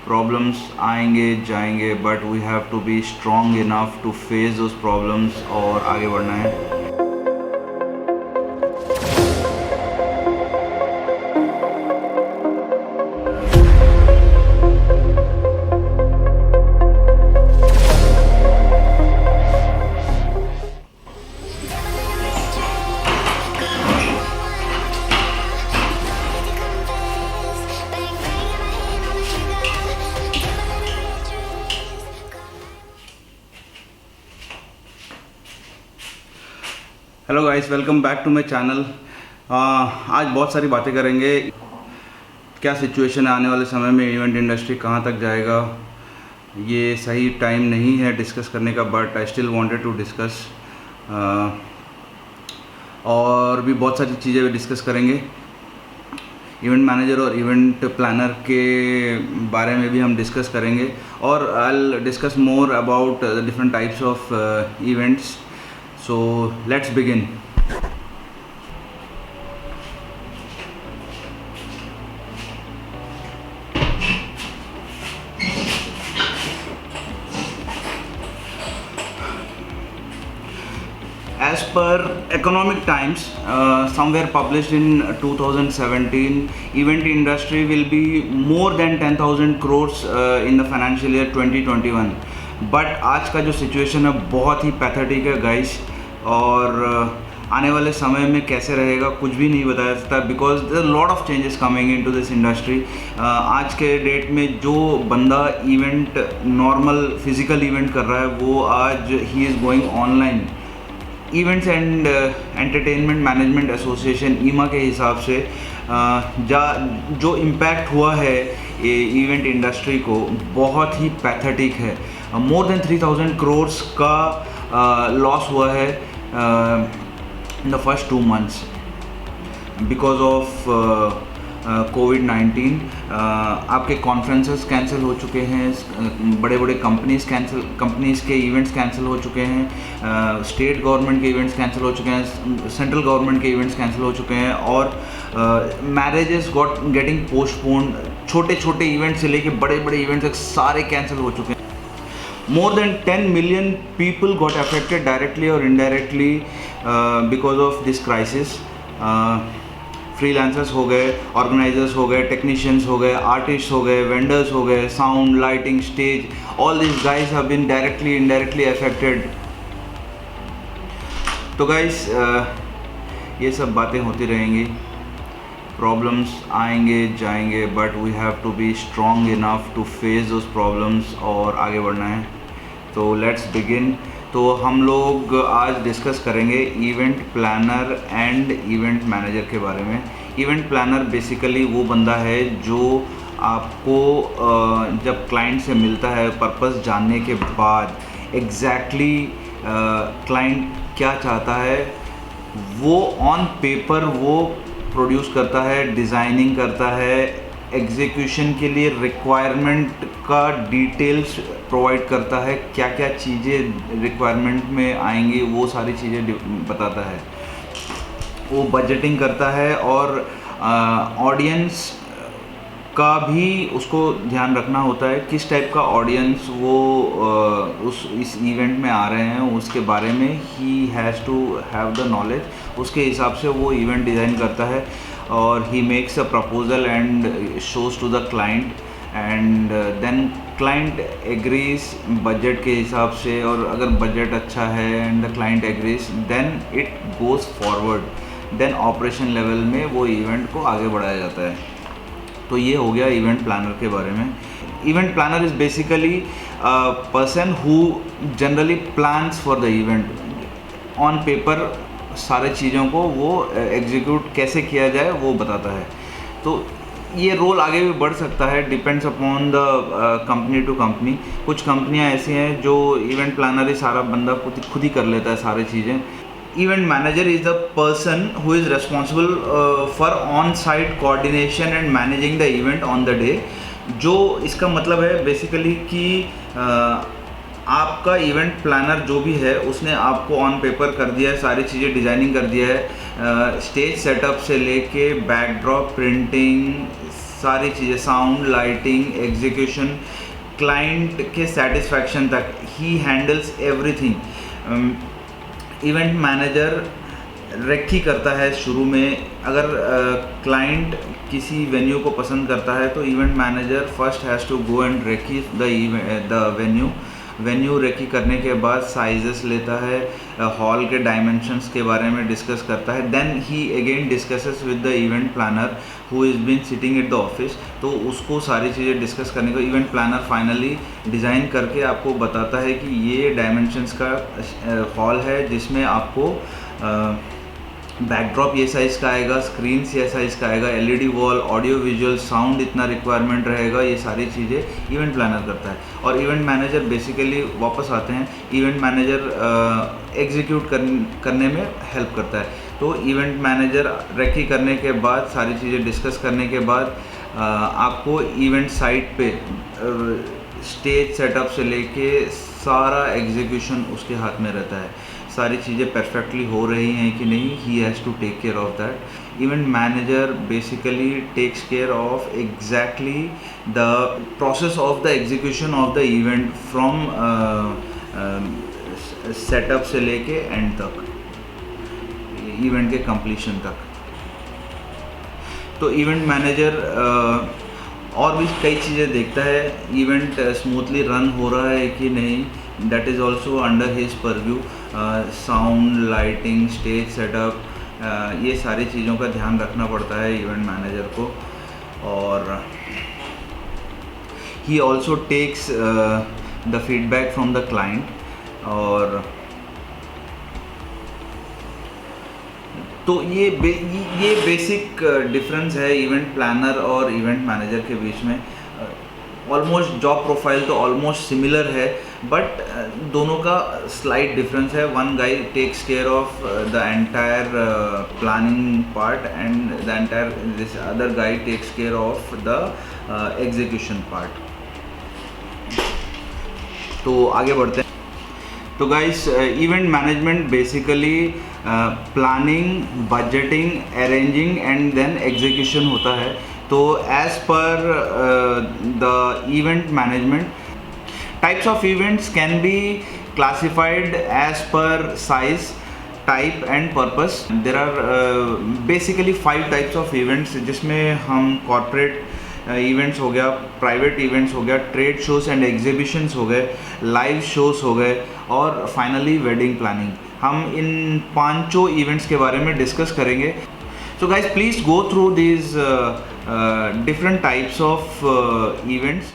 Problems आएंगे जाएंगे, but we have to be strong enough to face those problems और आगे बढ़ना है। Hello guys, welcome back to my channel. आज बहुत सारी बातें करेंगे। क्या सिचुएशन है आने वाले समय में, इवेंट इंडस्ट्री कहाँ तक जाएगा, ये सही टाइम नहीं है डिस्कस करने का, but I still wanted to discuss. और भी बहुत सारी चीज़ें डिस्कस करेंगे। इवेंट मैनेजर और इवेंट प्लानर के बारे में भी हम डिस्कस करेंगे, और I will discuss more about different types of events. So let's begin. As per Economic Times, somewhere published in 2017, event industry will be more than 10,000 crores in the financial year 2021. But आज का जो situation है बहुत ही pathetic है guys, और आने वाले समय में कैसे रहेगा कुछ भी नहीं बताया जाता, because there lot of changes coming into this industry. आज के डेट में जो बंदा इवेंट नॉर्मल फिजिकल इवेंट कर रहा है, वो आज he is going online. Events and entertainment management association ईमा के हिसाब से जो इम्पैक्ट हुआ है इवेंट इंडस्ट्री को बहुत ही पैथेटिक है। मोर देन 3,000 करोड़ का लॉस हुआ है in the first 2 months because of COVID-19। आपके कॉन्फ्रेंसेस कैंसिल हो चुके हैं, बड़े बड़े कंपनीज़ के इवेंट्स कैंसिल हो चुके हैं, स्टेट गवर्नमेंट के इवेंट्स कैंसिल हो चुके हैं, सेंट्रल गवर्नमेंट के इवेंट्स कैंसिल हो चुके हैं, और मैरिजेस गेटिंग पोस्टपोन्ड। छोटे छोटे इवेंट्स से लेके बड़े बड़े इवेंट्स तक सारे कैंसिल हो चुके हैं। More than 10 million people got affected directly or indirectly because of this crisis। Freelancers हो गए, ऑर्गेनाइजर्स हो गए, टेक्नीशियंस हो गए, आर्टिस्ट हो गए, वेंडर्स हो गए, sound, lighting, stage, all this guys have been directly indirectly affected. तो गाइज ये सब बातें होती रहेंगी, प्रॉब्लम्स आएंगे जाएंगे, but we have to be strong enough to face those problems और आगे बढ़ना है। तो लेट्स बिगिन। तो हम लोग आज डिस्कस करेंगे event planner and event manager के बारे में। इवेंट प्लानर बेसिकली वो बंदा है जो आपको जब क्लाइंट से मिलता है, पर्पस जानने के बाद एग्जैक्टली क्लाइंट क्या चाहता है वो ऑन पेपर वो प्रोड्यूस करता है, डिज़ाइनिंग करता है, एग्जीक्यूशन के लिए रिक्वायरमेंट का डिटेल्स प्रोवाइड करता है, क्या क्या चीज़ें रिक्वायरमेंट में आएंगी वो सारी चीज़ें बताता है, वो बजटिंग करता है, और ऑडियंस का भी उसको ध्यान रखना होता है, किस टाइप का ऑडियंस वो इस इवेंट में आ रहे हैं उसके बारे में he has to have the knowledge. उसके हिसाब से वो इवेंट डिज़ाइन करता है, और he makes a proposal and shows to the client, and then client agrees budget के हिसाब से, और अगर बजट अच्छा है and the client agrees then it goes forward, then operation level में वो इवेंट को आगे बढ़ाया जाता है। तो ये हो गया इवेंट प्लानर के बारे में। Event planner is basically person who generally plans for the event. On paper सारे चीज़ों को वो एग्जीक्यूट कैसे किया जाए वो बताता है। तो ये रोल आगे भी बढ़ सकता है, depends upon the company to company. कुछ कंपनियां ऐसी हैं जो इवेंट प्लानर ही सारा बंदा खुद ही कर लेता है सारी चीज़ें। Event manager is the person who is responsible for on-site coordination and managing the event on the day। जो इसका मतलब है बेसिकली कि आपका इवेंट प्लानर जो भी है उसने आपको ऑन पेपर कर दिया है, सारी चीज़ें डिज़ाइनिंग कर दिया है, स्टेज सेटअप से लेके बैकड्रॉप, प्रिंटिंग, सारी चीज़ें, साउंड, लाइटिंग, एग्जीक्यूशन, क्लाइंट के सेटिस्फैक्शन तक, ही handles everything. Event manager recce करता है शुरू में। अगर क्लाइंट किसी वेन्यू को पसंद करता है तो event manager first has to go and recce the venue recce करने के बाद साइजेस लेता है, हॉल के डायमेंशंस के बारे में डिस्कस करता है। Then he again discusses with the event planner who is been sitting at the office. तो उसको सारी चीज़ें डिस्कस करने को इवेंट प्लानर फाइनली डिज़ाइन करके आपको बताता है कि ये डायमेंशंस का हॉल है, जिसमें आपको बैकड्रॉप ये साइज़ का आएगा, स्क्रीन्स ये साइज़ का आएगा, LED wall, audio visual, sound इतना रिक्वायरमेंट रहेगा। ये सारी चीज़ें इवेंट प्लानर करता है। और इवेंट मैनेजर बेसिकली वापस आते हैं, इवेंट मैनेजर एग्जीक्यूट करने में हेल्प करता है। तो इवेंट मैनेजर रेक्की करने के बाद, सारी चीज़ें डिस्कस करने के बाद आपको इवेंट साइट पे स्टेज सेटअप से लेके सारा एग्जीक्यूशन उसके हाथ में रहता है। सारी चीज़ें परफेक्टली हो रही हैं कि नहीं, he has to take care of that. Event manager basically takes care of exactly the process of the execution of the event from setup से लेके एंड तक, इवेंट के कंप्लीशन तक। तो इवेंट मैनेजर और भी कई चीज़ें देखता है, इवेंट स्मूथली रन हो रहा है कि नहीं, that is also under his purview. Sound, lighting, stage setup, ये सारी चीज़ों का ध्यान रखना पड़ता है इवेंट मैनेजर को। और he also takes the feedback from the client. और तो ये बेसिक डिफरेंस है इवेंट प्लानर और इवेंट मैनेजर के बीच में। ऑलमोस्ट जॉब प्रोफाइल तो ऑलमोस्ट सिमिलर है, बट दोनों का स्लाइट डिफरेंस है। One guy takes care of the entire planning part and the entire, this other guy takes care of the execution part. तो आगे बढ़ते हैं। तो guys, event management basically planning, budgeting, arranging and then execution होता है। तो as per the event management, types of events can be classified as per size, type and purpose. There are basically 5 types of events, जिसमें हम corporate events हो गया, private events हो गया, trade shows and exhibitions हो गए, live shows हो गए, और फाइनली वेडिंग प्लानिंग। हम इन 5 इवेंट्स के बारे में डिस्कस करेंगे। So guys, please go through these different types of events.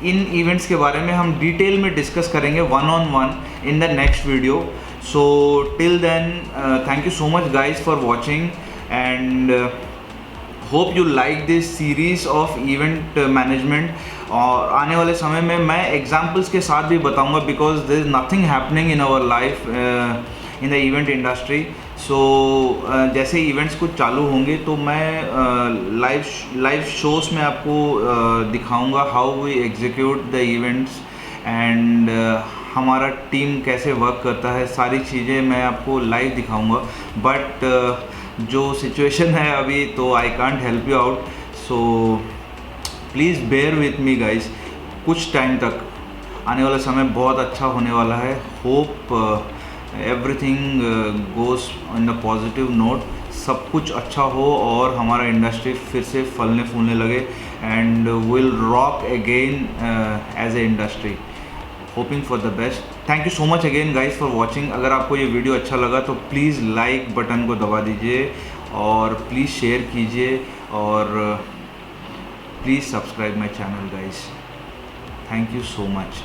इन इवेंट्स के बारे में हम डिटेल में डिस्कस करेंगे one-on-one in the next video. So till then, thank you so much guys for watching and hope you like this series of event management. और आने वाले समय में मैं एग्जाम्पल्स के साथ भी बताऊंगा, because there is nothing happening in our life in the event industry. So जैसे इवेंट्स कुछ चालू होंगे तो मैं लाइव शोज़ में आपको दिखाऊंगा how we execute the events and हमारा टीम कैसे वर्क करता है। सारी चीज़ें मैं आपको लाइव दिखाऊंगा, बट जो सिचुएशन है अभी, तो I can't help you out. So please bear with me guys. कुछ टाइम तक आने वाला समय बहुत अच्छा होने वाला है। Hope everything goes on the positive note, सब कुछ अच्छा हो और हमारा इंडस्ट्री फिर से फलने फूलने लगे and will rock again as a industry. Hoping for the best. Thank you so much again guys for watching. अगर आपको ये वीडियो अच्छा लगा तो प्लीज़ लाइक बटन को दबा दीजिए और प्लीज़ शेयर कीजिए और please subscribe my channel guys. Thank you so much.